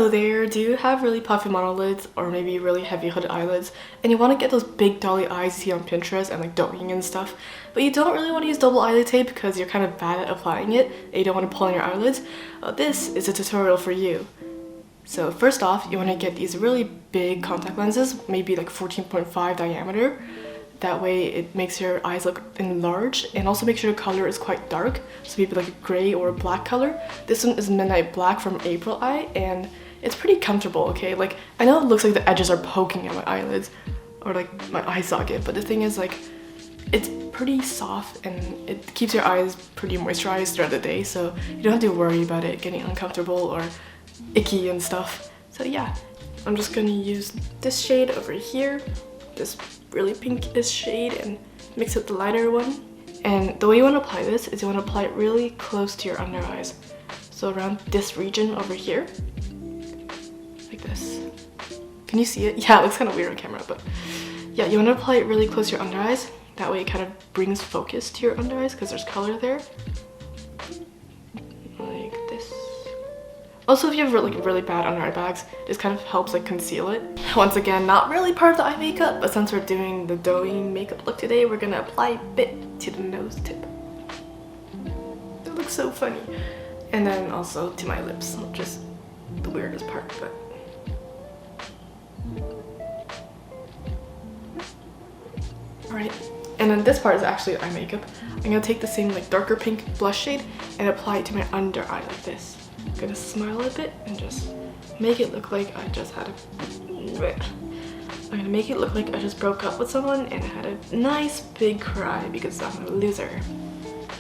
Hello there, do you have really puffy monolids or maybe really heavy hooded eyelids and you want to get those big dolly eyes you see on Pinterest and like doing and stuff, but you don't really want to use double eyelid tape because you're kind of bad at applying it and you don't want to pull on your eyelids? This is a tutorial for you. So first off, you want to get these really big contact lenses, maybe like 14.5 diameter. That way it makes your eyes look enlarged, and also make sure the color is quite dark, so maybe like a gray or a black color. This one is Midnight Black from APRILEYE, and it's pretty comfortable, okay? Like, I know it looks like the edges are poking at my eyelids or like my eye socket, but the thing is, like, it's pretty soft and it keeps your eyes pretty moisturized throughout the day, so you don't have to worry about it getting uncomfortable or icky and stuff. So yeah, I'm just gonna use this shade over here, this really pinkish shade, and mix with the lighter one. And the way you want to apply this is you want to apply it really close to your under eyes, so around this region over here, like this. Can you see it? Yeah, it looks kind of weird on camera, but yeah, you want to apply it really close to your under eyes. That way it kind of brings focus to your under eyes because there's color there, like this. Also, if you have really bad under eye bags, this kind of helps like conceal it. Once again, not really part of the eye makeup, but since we're doing the doughy makeup look today, we're gonna apply a bit to the nose tip. It looks so funny. And then also to my lips, which is the weirdest part, but. Alright, and then this part is actually eye makeup. I'm gonna take the same like darker pink blush shade and apply it to my under eye like this. I'm gonna smile a bit and just make it look like I just had I'm gonna make it look like I just broke up with someone and had a nice big cry because I'm a loser.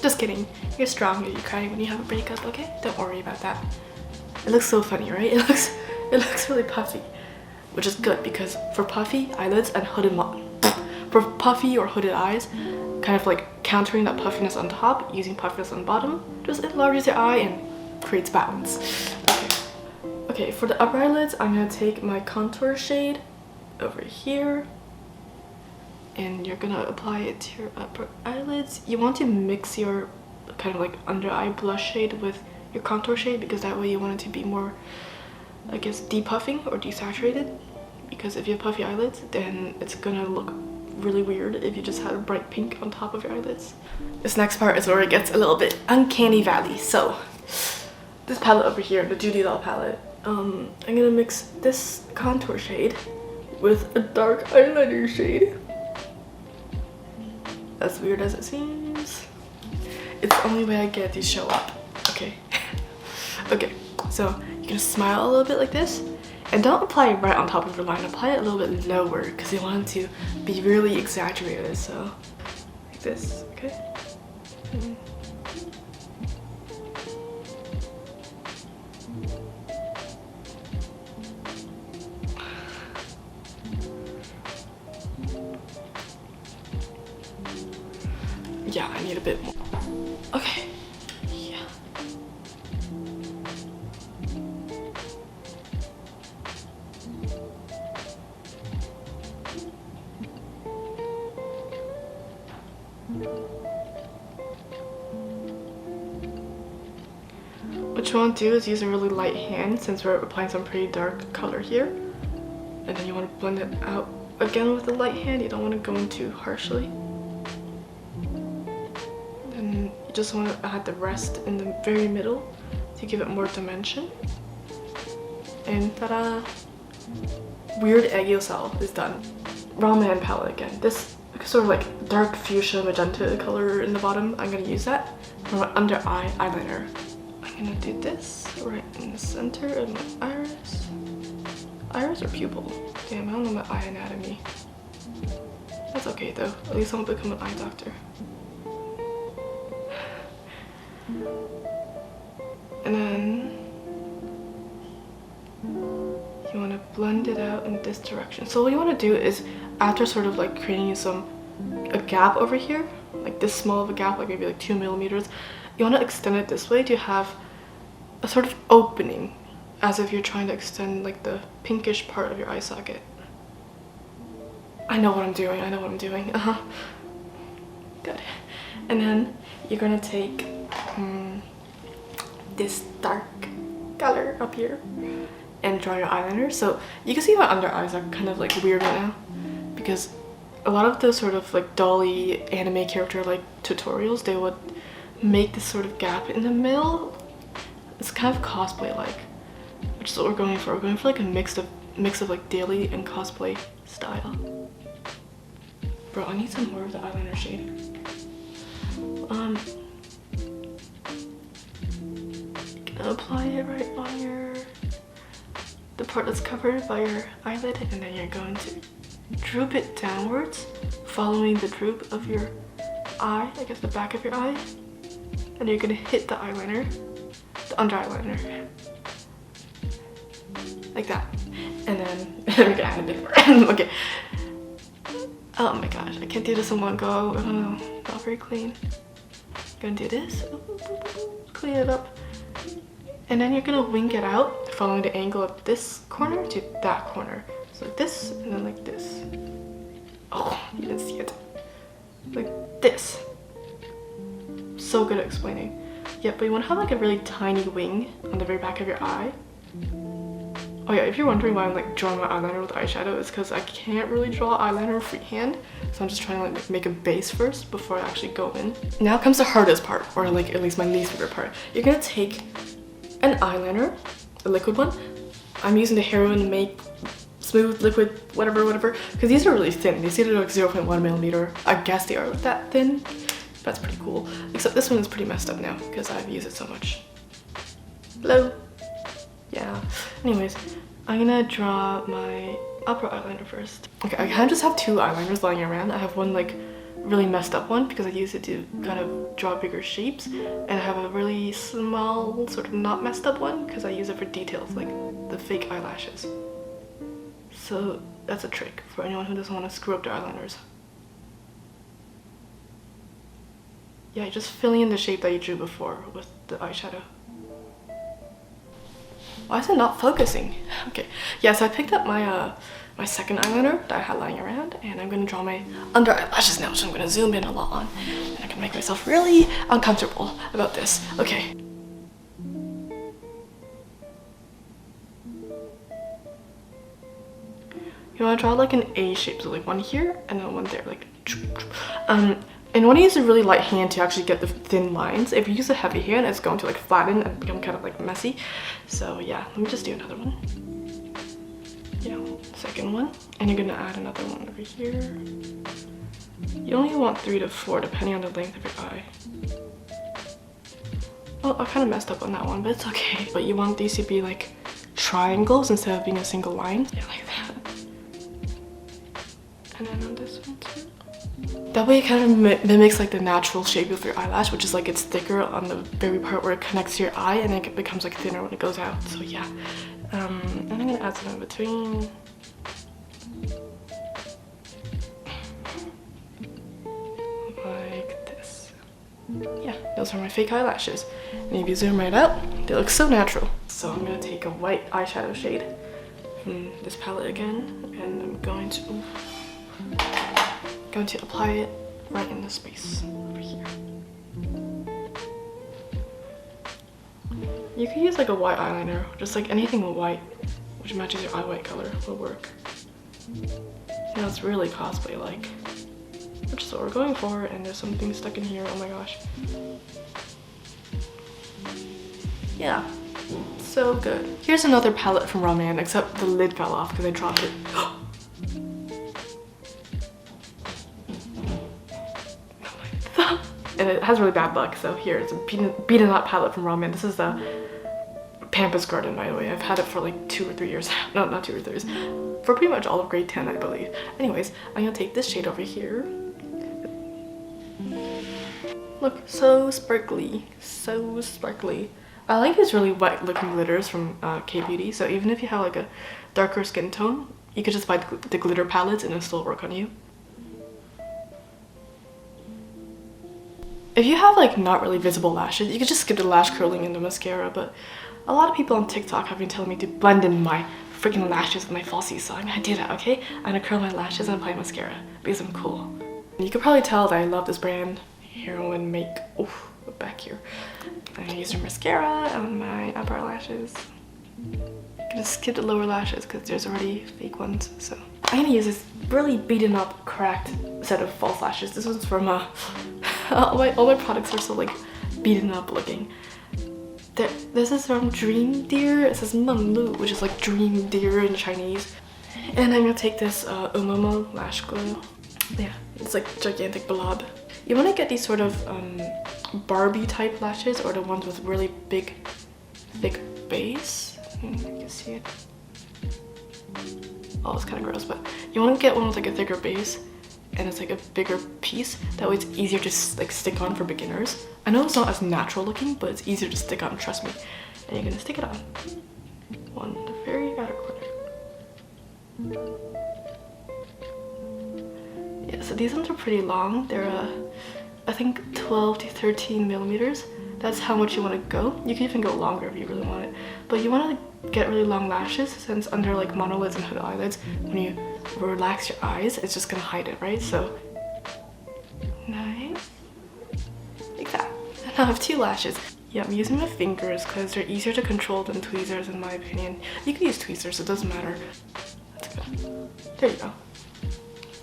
Just kidding. You're strong if you cry when you have a breakup, okay? Don't worry about that. It looks so funny, right? It looks really puffy, which is good because for puffy eyelids and for puffy or hooded eyes, kind of like countering that puffiness on top, using puffiness on the bottom, just enlarges your eye and creates balance. Okay, for the upper eyelids, I'm gonna take my contour shade over here, and you're gonna apply it to your upper eyelids. You want to mix your kind of like under eye blush shade with your contour shade because that way you want it to be more, I guess, depuffing or desaturated. Because if you have puffy eyelids, then it's gonna look really weird if you just had a bright pink on top of your eyelids. This next part is where it gets a little bit uncanny valley. So this palette over here, the JudyDoll palette, I'm gonna mix this contour shade with a dark eyeliner shade. As weird as it seems, it's the only way I get these show up. Okay. Okay, so you're gonna smile a little bit like this, and don't apply it right on top of your line, apply it a little bit lower because you want it to be really exaggerated, so like this, okay? Yeah, I need a bit more. Okay. Yeah. What you want to do is use a really light hand since we're applying some pretty dark color here. And then you want to blend it out again with a light hand. You don't want to go in too harshly. Then you just want to add the rest in the very middle to give it more dimension. And ta-da! Weird Egg Cell is done. Rom&nd palette again. This sort of like dark fuchsia magenta color in the bottom. I'm gonna use that for my under eye eyeliner. I'm gonna do this right in the center of my iris. Iris or pupil? Damn, I don't know my eye anatomy. That's okay though. At least I won't become an eye doctor. And then you want to blend it out in this direction. So what you want to do is, after sort of like creating a gap over here, like this small of a gap, like maybe like 2 millimeters, you want to extend it this way to have a sort of opening, as if you're trying to extend like the pinkish part of your eye socket. I know what I'm doing, I know what I'm doing. Good. And then you're gonna take this dark color up here and draw your eyeliner. So you can see my under eyes are kind of like weird right now because a lot of the sort of like dolly anime character like tutorials, they would make this sort of gap in the middle. It's kind of cosplay like, which is what we're going for. We're going for like a mix of like daily and cosplay style. Bro, I need some more of the eyeliner shade. Gonna apply it right on the part that's covered by your eyelid, and then you're going to droop it downwards, following the droop of your eye, I guess the back of your eye, and you're gonna hit the eyeliner, the under eyeliner, like that, and then we're gonna add a bit more. Okay. Oh my gosh, I can't do this in one go. Oh, not very clean. Gonna do this, clean it up, and then you're gonna wing it out, following the angle of this corner to that corner. So like this, and then like this. Oh, you didn't see it. Like this. So good at explaining. Yeah, but you want to have like a really tiny wing on the very back of your eye. Oh yeah, if you're wondering why I'm like drawing my eyeliner with eyeshadow, it's because I can't really draw eyeliner freehand. So I'm just trying to like make a base first before I actually go in. Now comes the hardest part, or like at least my least favorite part. You're gonna take an eyeliner, a liquid one. I'm using the Heroine Make Smooth Liquid whatever, because these are really thin. These are like 0.1 millimeter. I guess they are that thin. That's pretty cool. Except this one is pretty messed up now because I've used it so much. Hello. Yeah. Anyways, I'm gonna draw my upper eyeliner first. Okay, I kind of just have two eyeliners lying around. I have one like really messed up one because I use it to kind of draw bigger shapes, and I have a really small sort of not messed up one because I use it for details like the fake eyelashes. So that's a trick for anyone who doesn't want to screw up their eyeliners. Yeah, you're just filling in the shape that you drew before with the eyeshadow. Why is it not focusing? Okay, yeah, so I picked up my my second eyeliner that I had lying around, and I'm gonna draw my under eyelashes now, so I'm gonna zoom in a lot on, and I can make myself really uncomfortable about this. Okay. You wanna draw like an A shape, so like one here and then one there, like and you want to use a really light hand to actually get the thin lines. If you use a heavy hand, it's going to like flatten and become kind of like messy. So yeah, let me just do another one. Yeah, second one. And you're gonna add another one over here. You only want 3 to 4 depending on the length of your eye. Well, I kind of messed up on that one, but it's okay. But you want these to be like triangles instead of being a single line. Yeah, like that. And then on this one too. That way it kind of mimics like the natural shape of your eyelash, which is like it's thicker on the very part where it connects to your eye, and then it becomes like thinner when it goes out. So yeah, and I'm gonna add some in between. Like this. Yeah, those are my fake eyelashes. And if you zoom right out, they look so natural. So I'm gonna take a white eyeshadow shade from this palette again, and I'm going to apply it right in the space over here. You could use like a white eyeliner, just like anything white, which matches your eye white color will work. You know, it's really cosplay-like, which is what we're going for, and there's something stuck in here, oh my gosh. Yeah, so good. Here's another palette from rom&nd, except the lid fell off because I dropped it. And it has really bad luck, so here, it's a beaten up palette from rom&nd. This is the Fuschia Garden, by the way. I've had it for like 2 or 3 years. No, not 2 or 3 years. For pretty much all of grade 10, I believe. Anyways, I'm gonna take this shade over here. Look, so sparkly. So sparkly. I like these really white looking glitters from K-Beauty, so even if you have like a darker skin tone, you could just buy the glitter palettes and it'll still work on you. If you have like not really visible lashes, you could just skip the lash curling and the mascara, but a lot of people on TikTok have been telling me to blend in my freaking lashes with my falsies, so I'm gonna do that, okay? I'm gonna curl my lashes and apply mascara because I'm cool. You could probably tell that I love this brand, Heroine Make. Oof, back here. I'm gonna use their mascara on my upper lashes. gonna skip the lower lashes because there's already fake ones. So I'm gonna use this really beaten up, cracked set of false lashes. This one's from all my products are so like beaten up looking. This is from Dream Deer. It says Monolid, which is like dream deer in Chinese. And I'm gonna take this Oomomo lash glue. Yeah, it's like gigantic blob. You want to get these sort of Barbie type lashes, or the ones with really big, thick base. You can see it. Oh, it's kind of gross, but you want to get one with like a thicker base, and it's like a bigger piece. That way it's easier to like stick on for beginners. I know it's not as natural looking, but it's easier to stick on, trust me. And you're gonna stick it on. One, the very outer corner. Yeah, so these ones are pretty long. They're I think 12 to 13 millimeters. That's how much you want to go. You can even go longer if you really want it. But you want to get really long lashes, since under like monolids and hood eyelids, when you relax your eyes, it's just gonna hide it, right? So, nice. Like that. And I have 2 lashes. Yeah, I'm using my fingers because they're easier to control than tweezers in my opinion. You can use tweezers, it doesn't matter. That's good. There you go.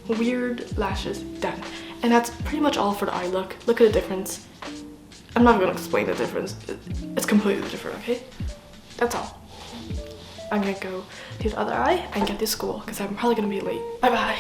Weird lashes done. And that's pretty much all for the eye look. Look at the difference. I'm not gonna explain the difference. It's completely different, okay? That's all. I'm gonna go do the other eye and get to school because I'm probably gonna be late. Bye bye.